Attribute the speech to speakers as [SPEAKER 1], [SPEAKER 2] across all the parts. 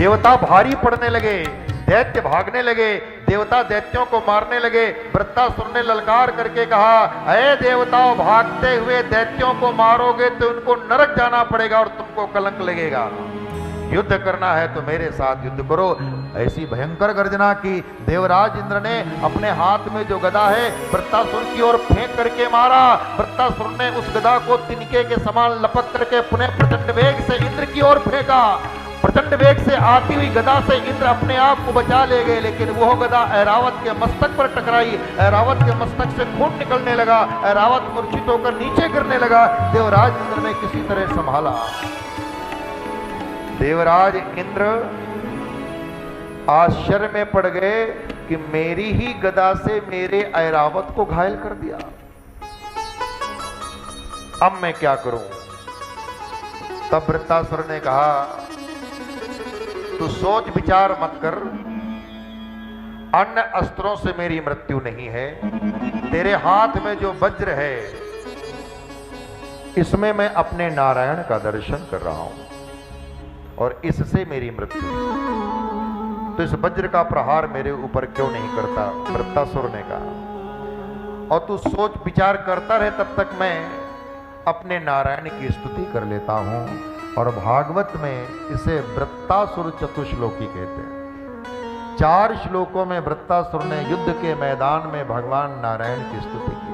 [SPEAKER 1] देवता भारी पड़ने लगे, दैत्य भागने लगे, देवता दैत्यों को मारने लगे। वृत्तासुर ने ललकार करके कहा, अरे देवताओं, भागते हुए दैत्यों को मारोगे तो उनको नरक जाना पड़ेगा और तुमको कलंक लगेगा। युद्ध करना है तो मेरे साथ युद्ध करो। ऐसी भयंकर गर्जना की। देवराज इंद्र ने अपने हाथ में जो गदा है वृत्तासुर की ओर फेंक करके मारा। वृत्तासुर ने उस गदा को तिनके के समान लपक करके पुनः प्रचंड वेग से इंद्र की ओर फेंका। प्रचंड वेग से आती हुई गदा से इंद्र अपने आप को बचा ले गए, लेकिन वह गदा ऐरावत के मस्तक पर टकराई। ऐरावत के मस्तक से खून निकलने लगा। ऐरावत मूर्छित होकर नीचे गिरने लगा। देवराज इंद्र ने किसी तरह संभाला। देवराज इंद्र आश्चर्य में पड़ गए कि मेरी ही गदा से मेरे ऐरावत को घायल कर दिया, अब मैं क्या करूं। तब वृत्तासुर ने कहा, तू सोच विचार मत कर, अन्य अस्त्रों से मेरी मृत्यु नहीं है। तेरे हाथ में जो वज्र है इसमें मैं अपने नारायण का दर्शन कर रहा हूं और इससे मेरी मृत्यु। तो इस वज्र का प्रहार मेरे ऊपर क्यों नहीं करता, वृत्तासुर ने कहा। और तू सोच विचार करता रहे, तब तक मैं अपने नारायण की स्तुति कर लेता हूं। और भागवत में इसे वृत्तासुर चतुश्लोकी कहते हैं। 4 श्लोकों में वृत्तासुर ने युद्ध के मैदान में भगवान नारायण की स्तुति की।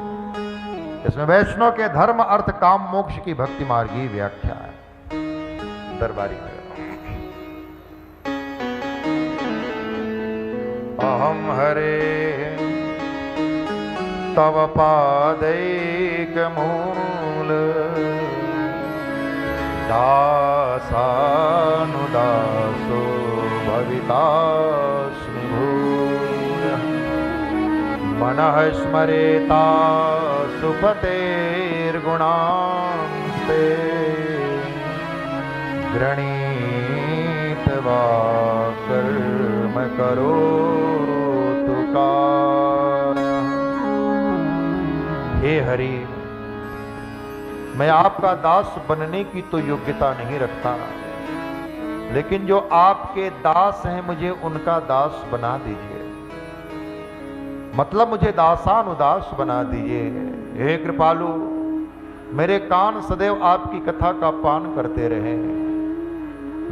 [SPEAKER 1] इसमें वैष्णव के धर्म, अर्थ, काम, मोक्ष की भक्ति मार्गी व्याख्या है। दरबारी में अहम हरे तव पादैक मूल दासानुदासो भवितास्मि भूयः मनः स्मरेता सुपतेर्गुणांस्ते गृणीत वा कर्म करोतु कायः। हे हरि, मैं आपका दास बनने की तो योग्यता नहीं रखता, लेकिन जो आपके दास हैं मुझे उनका दास बना दीजिए। मतलब मुझे दासानुदास बना दीजिए। हे कृपालु, मेरे कान सदैव आपकी कथा का पान करते रहे,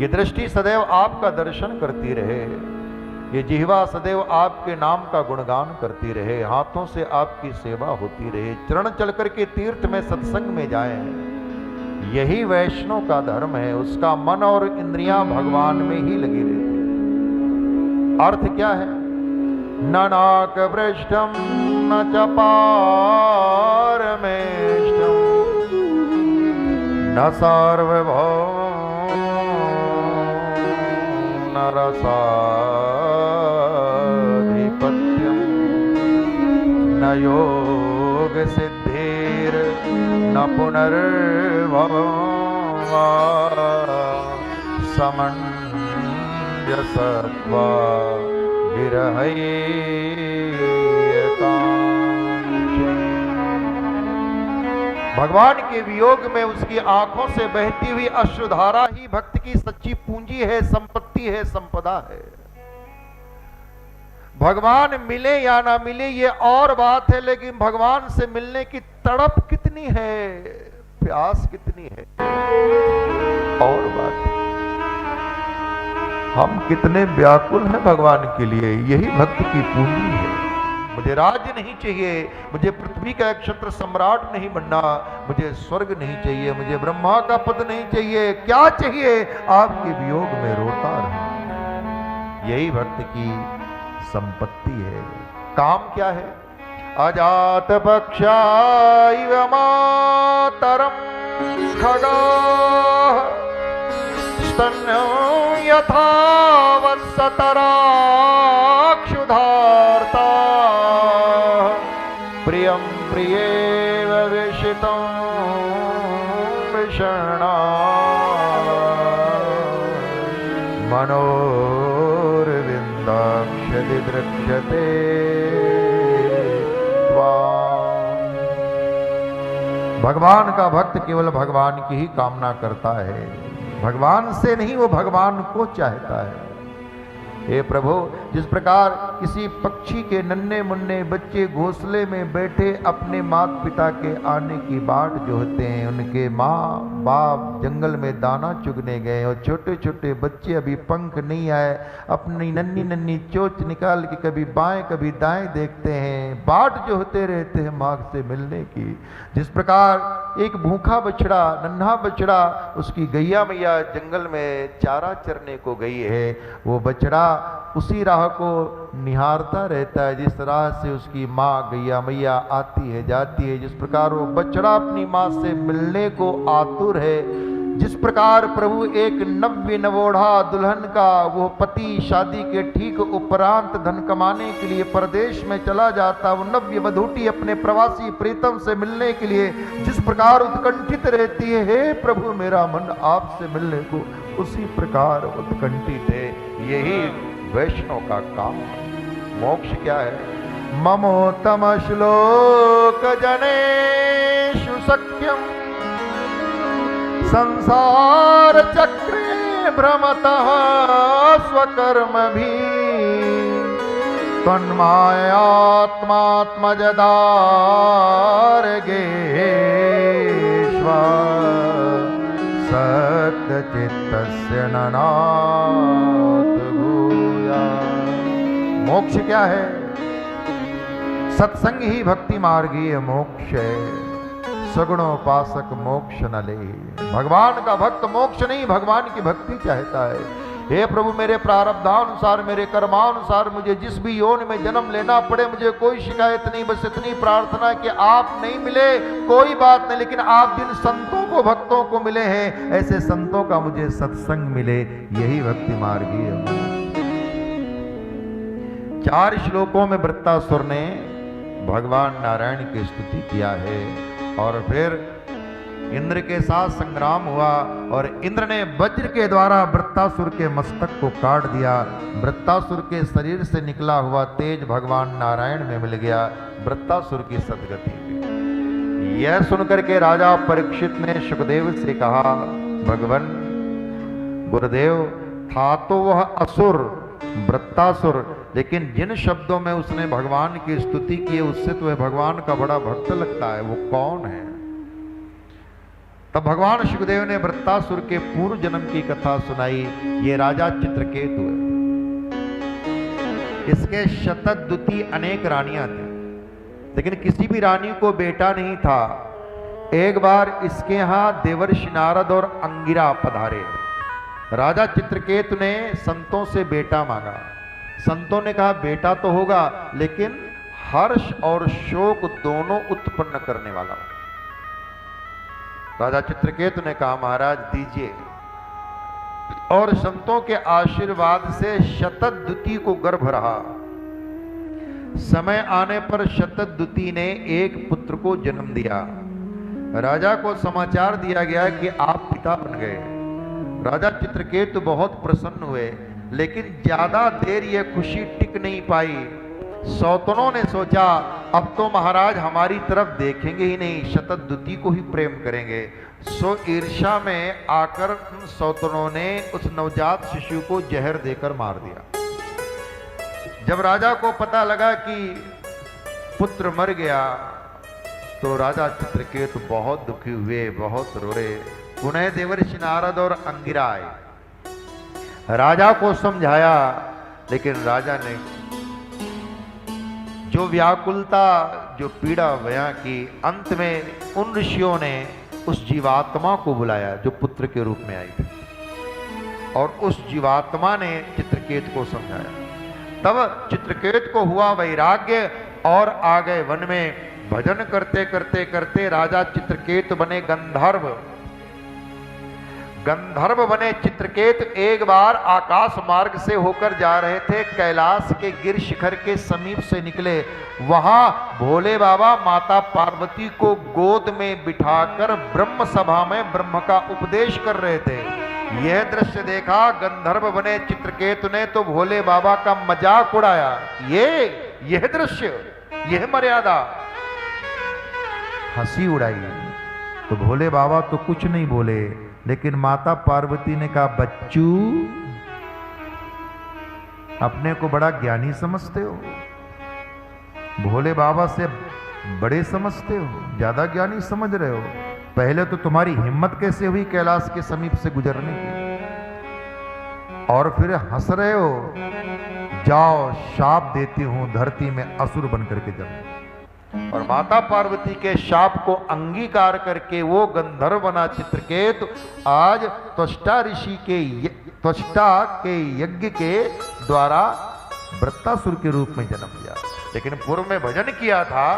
[SPEAKER 1] ये दृष्टि सदैव आपका दर्शन करती रहे, ये जिह्वा सदैव आपके नाम का गुणगान करती रहे, हाथों से आपकी सेवा होती रहे, चरण चल करके तीर्थ में सत्संग में जाएं। यही वैष्णव का धर्म है। उसका मन और इंद्रियां भगवान में ही लगी रहती। अर्थ क्या है? न नाक पृष्ठम न च पारमेष्टम न सार्वभौम न रसाधिपत्यम न योग सिद्धिर न पुनर्भवं वा समंजसत्वा विरहैकांक्षे। भगवान के वियोग में उसकी आंखों से बहती हुई अश्रुधारा ही भक्त की सच्ची पूंजी है, संपत्ति है, संपदा है। भगवान मिले या ना मिले ये और बात है, लेकिन भगवान से मिलने की तड़प कितनी है, प्यास कितनी है, और बात है। हम कितने व्याकुल हैं भगवान के लिए, यही भक्त की पूंजी है। मुझे राज्य नहीं चाहिए, मुझे पृथ्वी का एक क्षत्र सम्राट नहीं बनना, मुझे स्वर्ग नहीं चाहिए, मुझे ब्रह्मा का पद नहीं चाहिए, क्या चाहिए? आपके वियोग में रोता रहूं, यही भक्त की संपत्ति है। काम क्या है? अजात पक्षा इव मातरम खगाः स्तन्यो यथा वत्सतरा क्षुधार्ता प्रियं प्रियेव विषितं विषणा मनोर्विन्दाक्षति दृक्ष्यते त्वाम्। भगवान का भक्त केवल भगवान की ही कामना करता है, भगवान से नहीं, वो भगवान को चाहता है। हे प्रभु, जिस प्रकार किसी पक्षी के नन्हे मुन्ने बच्चे घोंसले में बैठे अपने माता पिता के आने की बाट जोहते हैं, उनके माँ बाप जंगल में दाना चुगने गए और छोटे छोटे बच्चे अभी पंख नहीं आए, अपनी नन्ही नन्ही चोंच निकाल के कभी बाएं कभी दाएं देखते हैं, बाट जोहते रहते हैं माँ से मिलने की। जिस प्रकार एक भूखा बछड़ा, नन्हा बछड़ा, उसकी गैया मैया जंगल में चारा चरने को गई है, वो बछड़ा उसी राह को निहारता रहता है जिस राह से उसकी माँ गैया मैया आती है जाती है। जिस प्रकार वो बछड़ा अपनी माँ से मिलने को आतुर है, जिस प्रकार प्रभु एक नव्य नवोढ़ा दुल्हन का वो पति शादी के ठीक उपरांत धन कमाने के लिए परदेश में चला जाता, वो नव्य वधूटी अपने प्रवासी प्रीतम से मिलने के लिए जिस प्रकार उत्कंठित रहती है, हे प्रभु मेरा मन आपसे मिलने को उसी प्रकार उत्कंठित है। यही वैष्णव का काम। मोक्ष क्या है? ममोत्तम श्लोक जनेषु सख्यम संसार चक्रे भ्रमतः स्वकर्म भी तन्मायात्मात्मजदार्गेष्व सत्यचित्तस्य ननात् भूयात्। मोक्ष क्या है? सत्संग ही भक्ति मार्गीय मोक्ष है। सगुणोपासक मोक्ष न ले। भगवान का भक्त मोक्ष नहीं, भगवान की भक्ति चाहता है। हे प्रभु, मेरे प्रारब्धानुसार, मेरे कर्मानुसार मुझे जिस भी योनि में जन्म लेना पड़े, मुझे कोई शिकायत नहीं, बस इतनी प्रार्थना कि आप नहीं मिले कोई बात नहीं, लेकिन आप जिन संतों को भक्तों को मिले हैं, ऐसे संतों का मुझे सत्संग मिले। यही भक्ति मार्गी है। 4 श्लोकों में वृत्तासुर ने भगवान नारायण की स्तुति किया है और फिर इंद्र के साथ संग्राम हुआ और इंद्र ने वज्र के द्वारा वृत्तासुर के मस्तक को काट दिया। वृत्तासुर के शरीर से निकला हुआ तेज भगवान नारायण में मिल गया, वृत्तासुर की सदगति हुई। यह सुनकर के राजा परीक्षित ने सुखदेव से कहा, भगवान गुरुदेव, था तो वह असुर वृत्तासुर, लेकिन जिन शब्दों में उसने भगवान की स्तुति की उससे तो वह भगवान का बड़ा भक्त लगता है। वो कौन है? तब भगवान सुखदेव ने वृत्तासुर के पूर्व जन्म की कथा सुनाई। ये राजा चित्रकेतु है। इसके शतद्युति अनेक रानियां थी, लेकिन किसी भी रानी को बेटा नहीं था। एक बार इसके यहां देवर्षि नारद और अंगिरा पधारे। राजा चित्रकेतु ने संतों से बेटा मांगा। संतों ने कहा बेटा तो होगा, लेकिन हर्ष और शोक दोनों उत्पन्न करने वाला। राजा चित्रकेतु ने कहा महाराज दीजिए, और संतों के आशीर्वाद से शतद्युति को गर्भ रहा। समय आने पर शतद्युति ने एक पुत्र को जन्म दिया। राजा को समाचार दिया गया कि आप पिता बन गए। राजा चित्रकेतु बहुत प्रसन्न हुए, लेकिन ज्यादा देर यह खुशी टिक नहीं पाई। सौतनों ने सोचा अब तो महाराज हमारी तरफ देखेंगे ही नहीं, शतद्युति को ही प्रेम करेंगे। सो ईर्ष्या में आकर उन सौतनों ने उस नवजात शिशु को जहर देकर मार दिया। जब राजा को पता लगा कि पुत्र मर गया, तो राजा चित्रकेतु बहुत दुखी हुए, बहुत रोए। पुनः देवर्षि नारद और अंगिरा आए। राजा को समझाया, लेकिन राजा ने जो व्याकुलता, जो पीड़ा बयां की, अंत में उन ऋषियों ने उस जीवात्मा को बुलाया जो पुत्र के रूप में आई थी, और उस जीवात्मा ने चित्रकेतु को समझाया। तब चित्रकेतु को हुआ वैराग्य और आ गए वन में। भजन करते करते करते राजा चित्रकेतु बने गंधर्व। गंधर्व बने चित्रकेतु एक बार आकाश मार्ग से होकर जा रहे थे, कैलाश के गिर शिखर के समीप से निकले। वहां भोले बाबा माता पार्वती को गोद में बिठाकर ब्रह्म सभा में ब्रह्म का उपदेश कर रहे थे। यह दृश्य देखा गंधर्व बने चित्रकेतु ने तो भोले बाबा का मजाक उड़ाया। यह दृश्य, यह मर्यादा, हंसी उड़ाई। तो भोले बाबा तो कुछ नहीं बोले, लेकिन माता पार्वती ने कहा, बच्चू अपने को बड़ा ज्ञानी समझते हो, भोले बाबा से बड़े समझते हो, ज्यादा ज्ञानी समझ रहे हो। पहले तो तुम्हारी हिम्मत कैसे हुई कैलाश के समीप से गुजरने की, और फिर हंस रहे हो। जाओ, शाप देती हूं, धरती में असुर बन करके जन्म। और माता पार्वती के शाप को अंगीकार करके वो गंधर्व बना चित्रकेतु, आज त्वष्टा ऋषि के त्वष्टा के यज्ञ के द्वारा वृत्तासुर के रूप में जन्म लिया। लेकिन पूर्व में भजन किया था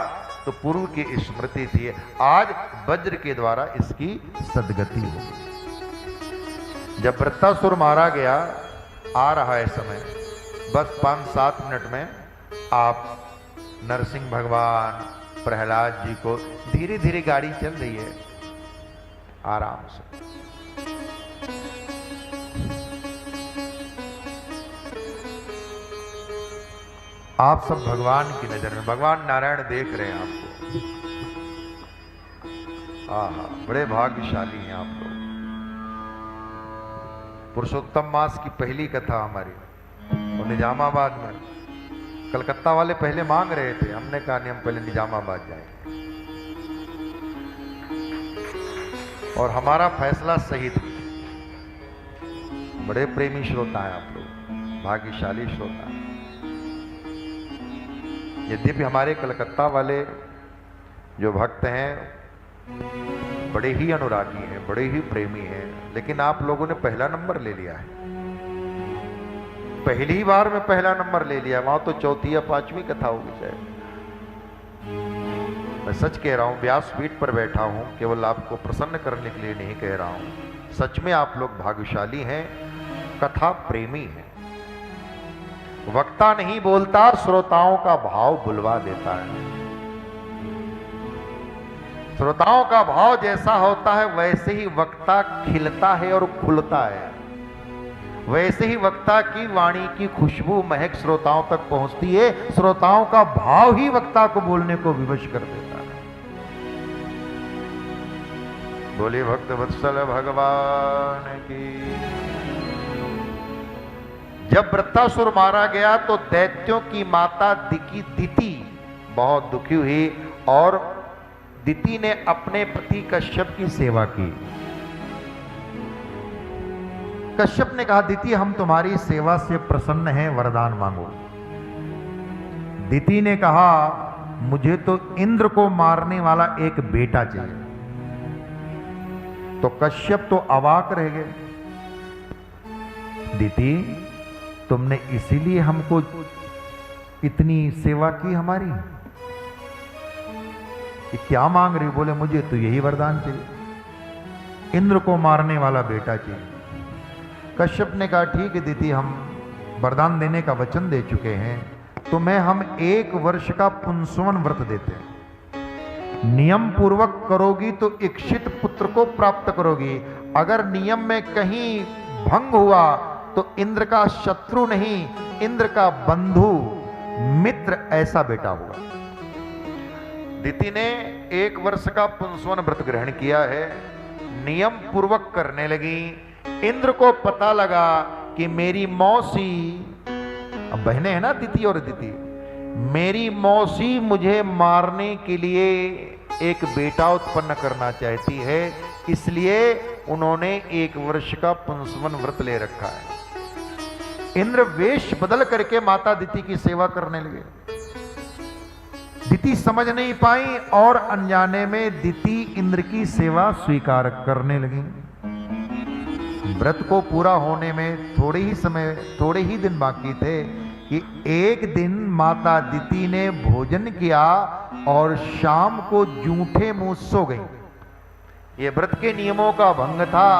[SPEAKER 1] तो पूर्व की स्मृति थी, आज वज्र के द्वारा इसकी सदगति हो गई। जब वृत्तासुर मारा गया, आ रहा है समय, बस 5-7 मिनट में आप नरसिंह भगवान, प्रहलाद जी को, धीरे धीरे गाड़ी चल रही है आराम से। आप सब भगवान की नजर में, भगवान नारायण देख रहे हैं आपको। आहा, बड़े भाग्यशाली हैं आप लोग। पुरुषोत्तम मास की पहली कथा हमारी, और निजामाबाद में कलकत्ता वाले पहले मांग रहे थे, हमने कहा नहीं, हम पहले निजामाबाद जाएंगे, और हमारा फैसला सही था। बड़े प्रेमी श्रोता हैं आप लोग, भाग्यशाली श्रोता हैं। यद्यपि हमारे कलकत्ता वाले जो भक्त हैं बड़े ही अनुरागी हैं, बड़े ही प्रेमी हैं, लेकिन आप लोगों ने पहला नंबर ले लिया है। पहली बार में पहला नंबर ले लिया, वहां तो चौथी या 5वीं कथा होगी शायद। मैं सच कह रहा हूं, व्यासपीठ पर बैठा हूं, केवल आपको प्रसन्न करने के लिए नहीं कह रहा हूं। सच में आप लोग भाग्यशाली हैं, कथा प्रेमी हैं। वक्ता नहीं बोलता, श्रोताओं का भाव बुलवा देता है। श्रोताओं का भाव जैसा होता है वैसे ही वक्ता खिलता है और खुलता है। वैसे ही वक्ता की वाणी की खुशबू महक श्रोताओं तक पहुंचती है। श्रोताओं का भाव ही वक्ता को बोलने को विवश कर देता है। बोले भक्त वत्सल भगवान की। जब वृत्तासुर मारा गया तो दैत्यों की माता दिति बहुत दुखी हुई, और दिति ने अपने पति कश्यप की सेवा की। कश्यप ने कहा, दिति हम तुम्हारी सेवा से प्रसन्न हैं, वरदान मांगो। दिति ने कहा, मुझे तो इंद्र को मारने वाला एक बेटा चाहिए। तो कश्यप तो अवाक रह गए। दिति, तुमने इसीलिए हमको इतनी सेवा की हमारी, कि क्या मांग रही? बोले, मुझे तो यही वरदान चाहिए, इंद्र को मारने वाला बेटा चाहिए। कश्यप ने कहा, ठीक है दिति, हम वरदान देने का वचन दे चुके हैं, तुम्हें हम 1 वर्ष का पुंसवन व्रत देते हैं। नियम पूर्वक करोगी तो इच्छित पुत्र को प्राप्त करोगी। अगर नियम में कहीं भंग हुआ तो इंद्र का शत्रु नहीं, इंद्र का बंधु मित्र ऐसा बेटा हुआ। दिति ने 1 वर्ष का पुंसवन व्रत ग्रहण किया है, नियम पूर्वक करने लगी। इंद्र को पता लगा कि मेरी मौसी, अब बहनें हैं ना दिति और दिति, मेरी मौसी मुझे मारने के लिए एक बेटा उत्पन्न करना चाहती है, इसलिए उन्होंने 1 वर्ष का पुंसवन व्रत ले रखा है। इंद्र वेश बदल करके माता दिति की सेवा करने लगे। दिति समझ नहीं पाई और अनजाने में दिति इंद्र की सेवा स्वीकार करने लगी। व्रत को पूरा होने में थोड़े ही दिन बाकी थे कि एक दिन माता दिति ने भोजन किया और शाम को जूठे मुंह सो गई। ये व्रत के नियमों का भंग था।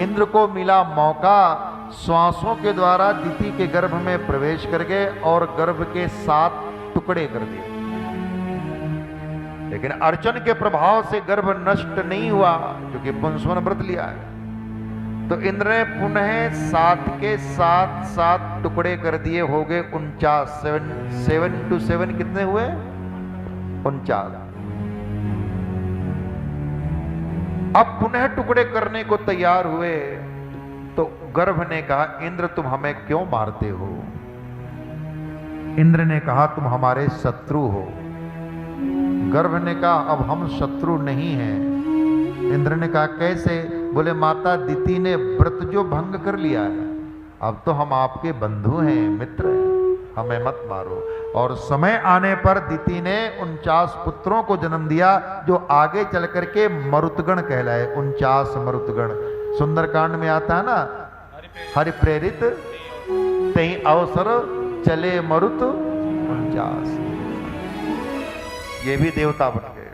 [SPEAKER 1] इंद्र को मिला मौका, श्वासों के द्वारा दिति के गर्भ में प्रवेश कर गए और गर्भ के 7 टुकड़े कर दिए। लेकिन अर्चन के प्रभाव से गर्भ नष्ट नहीं हुआ, क्योंकि पुंसवन व्रत लिया है। तो इंद्र ने पुनः 7 के 7 टुकड़े कर दिए, हो गए 49। 7 to 7 कितने हुए? 49। अब पुनः टुकड़े करने को तैयार हुए तो गर्भ ने कहा, इंद्र तुम हमें क्यों मारते हो? इंद्र ने कहा, तुम हमारे शत्रु हो। गर्भ ने कहा, अब हम शत्रु नहीं हैं। इंद्र ने कहा, कैसे? बोले, माता दिति ने व्रत जो भंग कर लिया है, अब तो हम आपके बंधु हैं, मित्र हैं, हमें मत मारो। और समय आने पर दिति ने 49 पुत्रों को जन्म दिया, जो आगे चल करके मरुतगण कहलाए। 49 मरुतगण सुंदरकांड में आता है ना, हरि प्रेरित तहीं अवसर चले मरुत 49, ये भी देवता बन गए।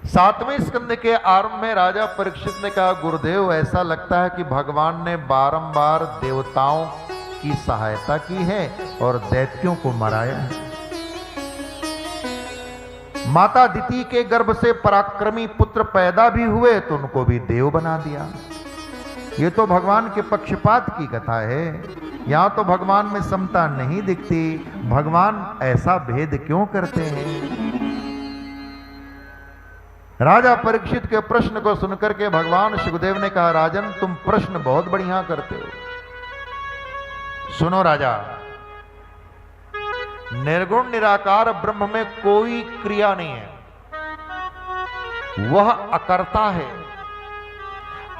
[SPEAKER 1] 7वें स्कंद के आरंभ में राजा परीक्षित ने कहा, गुरुदेव ऐसा लगता है कि भगवान ने बारंबार देवताओं की सहायता की है और दैत्यों को मराया है। माता दिति के गर्भ से पराक्रमी पुत्र पैदा भी हुए तो उनको भी देव बना दिया। ये तो भगवान के पक्षपात की कथा है। यहां तो भगवान में समता नहीं दिखती। भगवान ऐसा भेद क्यों करते हैं? राजा परीक्षित के प्रश्न को सुनकर के भगवान सुखदेव ने कहा, राजन तुम प्रश्न बहुत बढ़िया करते हो। सुनो राजा, निर्गुण निराकार ब्रह्म में कोई क्रिया नहीं है, वह अकर्ता है।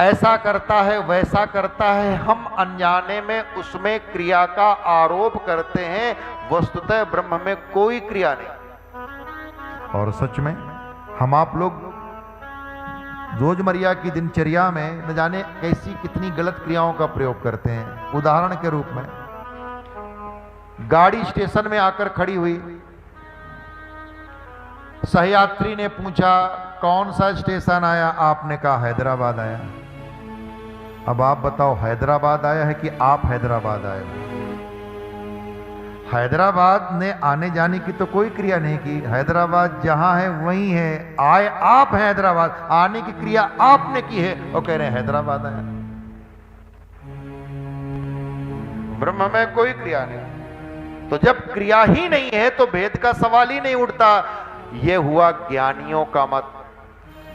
[SPEAKER 1] ऐसा करता है, वैसा करता है, हम अनजाने में उसमें क्रिया का आरोप करते हैं। वस्तुतः ब्रह्म में कोई क्रिया नहीं। और सच में हम आप लोग रोजमर्रा की दिनचर्या में न जाने कैसी कितनी गलत क्रियाओं का प्रयोग करते हैं। उदाहरण के रूप में, गाड़ी स्टेशन में आकर खड़ी हुई, सहयात्री ने पूछा कौन सा स्टेशन आया? आपने कहा हैदराबाद आया। अब आप बताओ, हैदराबाद आया है कि आप हैदराबाद आए हो? हैदराबाद ने आने जाने की तो कोई क्रिया नहीं की। हैदराबाद जहां है वहीं है। आए आप हैदराबाद, आने की क्रिया आपने की है और कह रहे हैं हैदराबाद आया। ब्रह्म में कोई क्रिया नहीं। तो जब क्रिया ही नहीं है तो भेद का सवाल ही नहीं उठता। यह हुआ ज्ञानियों का मत,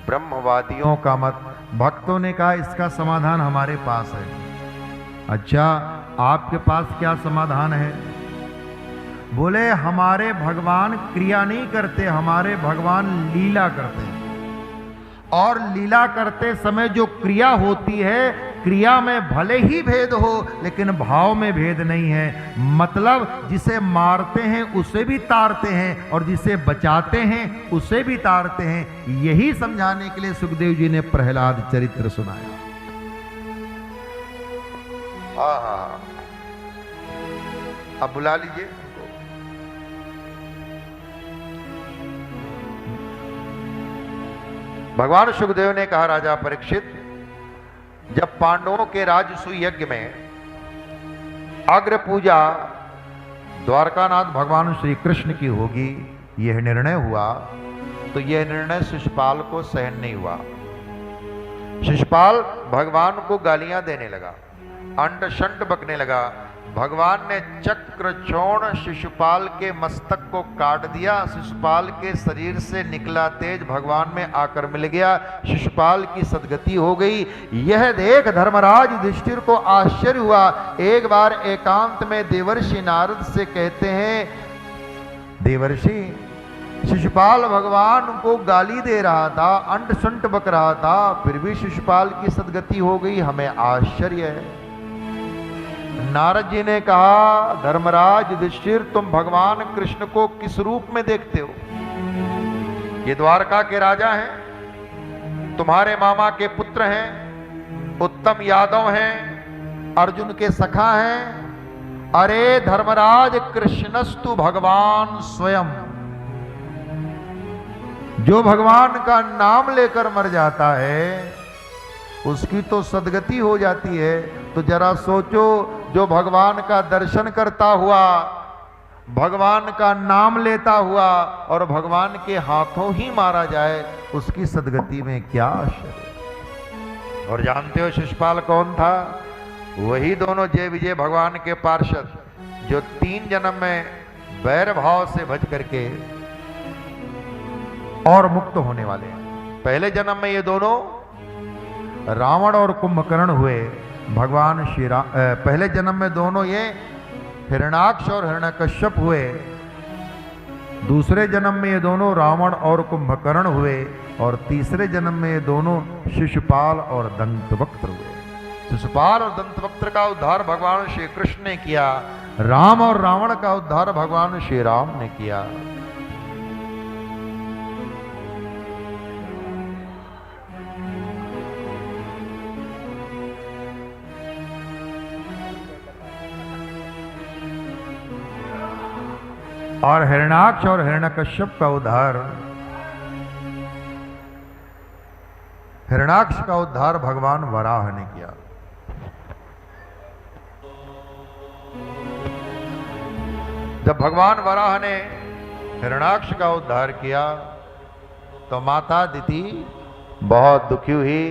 [SPEAKER 1] ब्रह्मवादियों का मत। भक्तों ने कहा इसका समाधान हमारे पास है। अच्छा, आपके पास क्या समाधान है? बोले हमारे भगवान क्रिया नहीं करते, हमारे भगवान लीला करते हैं। और लीला करते समय जो क्रिया होती है, क्रिया में भले ही भेद हो लेकिन भाव में भेद नहीं है। मतलब जिसे मारते हैं उसे भी तारते हैं और जिसे बचाते हैं उसे भी तारते हैं। यही समझाने के लिए सुखदेव जी ने प्रहलाद चरित्र सुनाया। अब बुला लीजिए। भगवान सुखदेव ने कहा, राजा परीक्षित, जब पांडवों के राजसूय यज्ञ में अग्र पूजा द्वारकानाथ भगवान श्री कृष्ण की होगी, यह निर्णय हुआ, तो यह निर्णय शिशुपाल को सहन नहीं हुआ। शिशुपाल भगवान को गालियां देने लगा, अंड शंड बकने लगा। भगवान ने चक्र चौड़ शिशुपाल के मस्तक को काट दिया। शिशुपाल के शरीर से निकला तेज भगवान में आकर मिल गया। शिशुपाल की सदगति हो गई। यह देख धर्मराज युधिष्ठिर को आश्चर्य हुआ। एक बार एकांत में देवर्षि नारद से कहते हैं, देवर्षि, शिशुपाल भगवान को गाली दे रहा था, अंड शंड बक रहा था, फिर भी शिशुपाल की सदगति हो गई, हमें आश्चर्य है। नारद जी ने कहा, धर्मराज युधिष्ठिर, तुम भगवान कृष्ण को किस रूप में देखते हो? ये द्वारका के राजा हैं, तुम्हारे मामा के पुत्र हैं, उत्तम यादव हैं, अर्जुन के सखा हैं। अरे धर्मराज, कृष्णस्तु भगवान स्वयं। जो भगवान का नाम लेकर मर जाता है उसकी तो सदगति हो जाती है। तो जरा सोचो, जो भगवान का दर्शन करता हुआ, भगवान का नाम लेता हुआ और भगवान के हाथों ही मारा जाए, उसकी सदगति में क्या आश्चर्य। और जानते हो शिशुपाल कौन था? वही दोनों जय विजय भगवान के पार्षद जो 3 जन्म में बैर भाव से भज करके और मुक्त होने वाले हैं। पहले जन्म में ये दोनों रावण और कुंभकर्ण हुए। भगवान श्री राम पहले जन्म में दोनों ये हिरण्याक्ष और हिरण्यकश्यप हुए। दूसरे जन्म में ये दोनों रावण और कुंभकर्ण हुए और तीसरे जन्म में ये दोनों शिशुपाल और दंतवक्त्र हुए। शिशुपाल और दंतवक्त्र का उद्धार भगवान श्री कृष्ण ने किया। राम और रावण का उद्धार भगवान श्री राम ने किया। और हिरण्याक्ष और हिरण्यकश्यप का उद्धार भगवान वराह ने किया। जब भगवान वराह ने हिरण्याक्ष का उद्धार किया तो माता दिति बहुत दुखी हुई।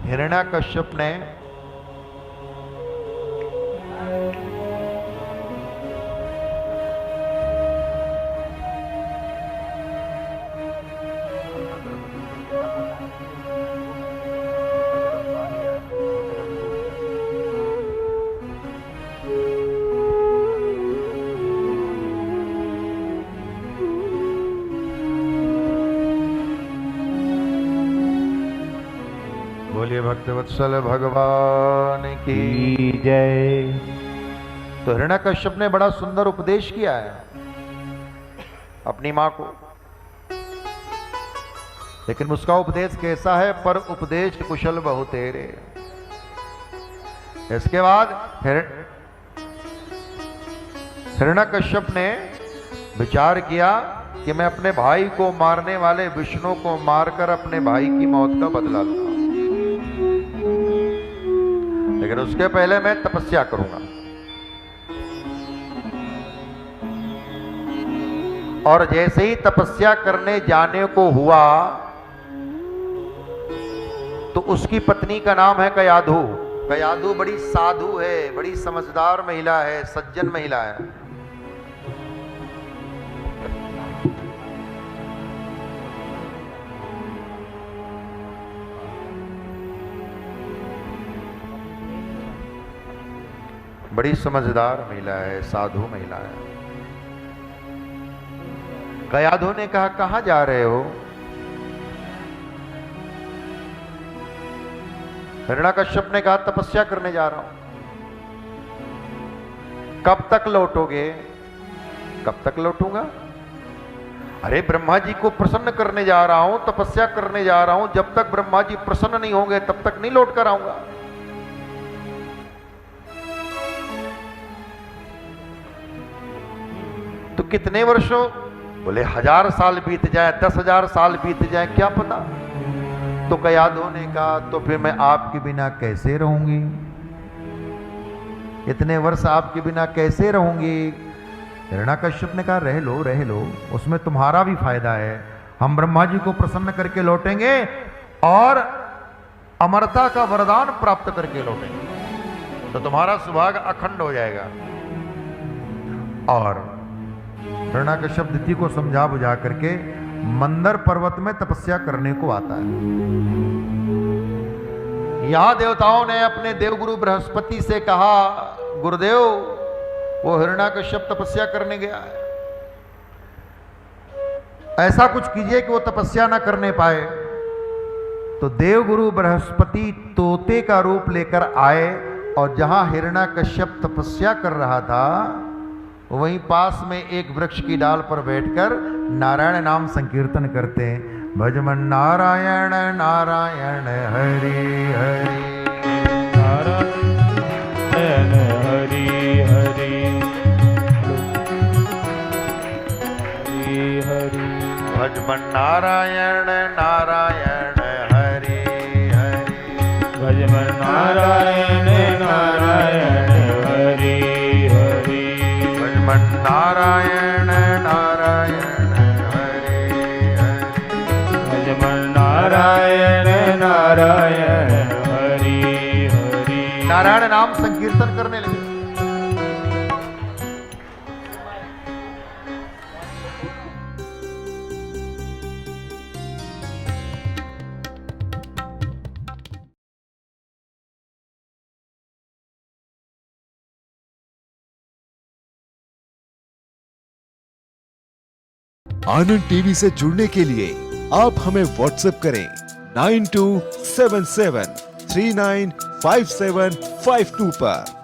[SPEAKER 1] हिरण्यकश्यप ने बोलिए भक्तवत्सल भगवान की जय। तो हिरण्यकश्यप ने बड़ा सुंदर उपदेश किया है अपनी मां को, लेकिन उसका उपदेश कैसा है? पर उपदेश कुशल बहु तेरे। इसके बाद हिरण्यकश्यप ने विचार किया कि मैं अपने भाई को मारने वाले विष्णु को मारकर अपने भाई की मौत का बदला लूंगा, लेकिन उसके पहले मैं तपस्या करूंगा। और जैसे ही तपस्या करने जाने को हुआ तो उसकी पत्नी का नाम है कयाधु। कयाधु बड़ी साधु है, बड़ी समझदार महिला है, सज्जन महिला है। बड़ी समझदार महिला है, साधु महिला है। कयाधु ने कहा, कहां जा रहे हो? हिरण्यकश्यप ने कहा, तपस्या करने जा रहा हूं। कब तक लौटोगे? कब तक लौटूंगा? अरे ब्रह्मा जी को प्रसन्न करने जा रहा हूं, तपस्या करने जा रहा हूं। जब तक ब्रह्मा जी प्रसन्न नहीं होंगे तब तक नहीं लौट कर आऊंगा। तो कितने वर्षों? बोले 1000 साल बीत जाए, 10,000 साल बीत जाए, क्या पता। तो कयाधु ने कहा, तो फिर मैं आपके बिना कैसे रहूंगी? इतने वर्ष आपके बिना कैसे रहूंगी? हिरण्यकश्यप ने कहा, रह लो रह लो, उसमें तुम्हारा भी फायदा है। हम ब्रह्मा जी को प्रसन्न करके लौटेंगे और अमरता का वरदान प्राप्त करके लौटेंगे, तो तुम्हारा सुभाग अखंड हो जाएगा। और हिरण्यकश्यप दिति को समझा बुझा करके मंदर पर्वत में तपस्या करने को आता है। यहां देवताओं ने अपने देवगुरु बृहस्पति से कहा, गुरुदेव वो हिरण्यकश्यप तपस्या करने गया है, ऐसा कुछ कीजिए कि वो तपस्या ना करने पाए। तो देवगुरु बृहस्पति तोते का रूप लेकर आए और जहां हिरण्यकश्यप तपस्या कर रहा था वहीं पास में एक वृक्ष की डाल पर बैठकर नारायण नाम संकीर्तन करते हैं। भजमन नारायण नारायण हरि हरि, नारायण हरि हरि हरि, भजमन नारायण नारायण हरि हरि, भजमन नारायण नारायण हरि हरि, नारायण नारायण हरे हरे, भजमन नारायण नारायण हरि हरि। नारायण नाम संकीर्तन करने लगे।
[SPEAKER 2] आनंद टीवी से जुड़ने के लिए आप हमें व्हाट्सएप करें 9277395752 पर।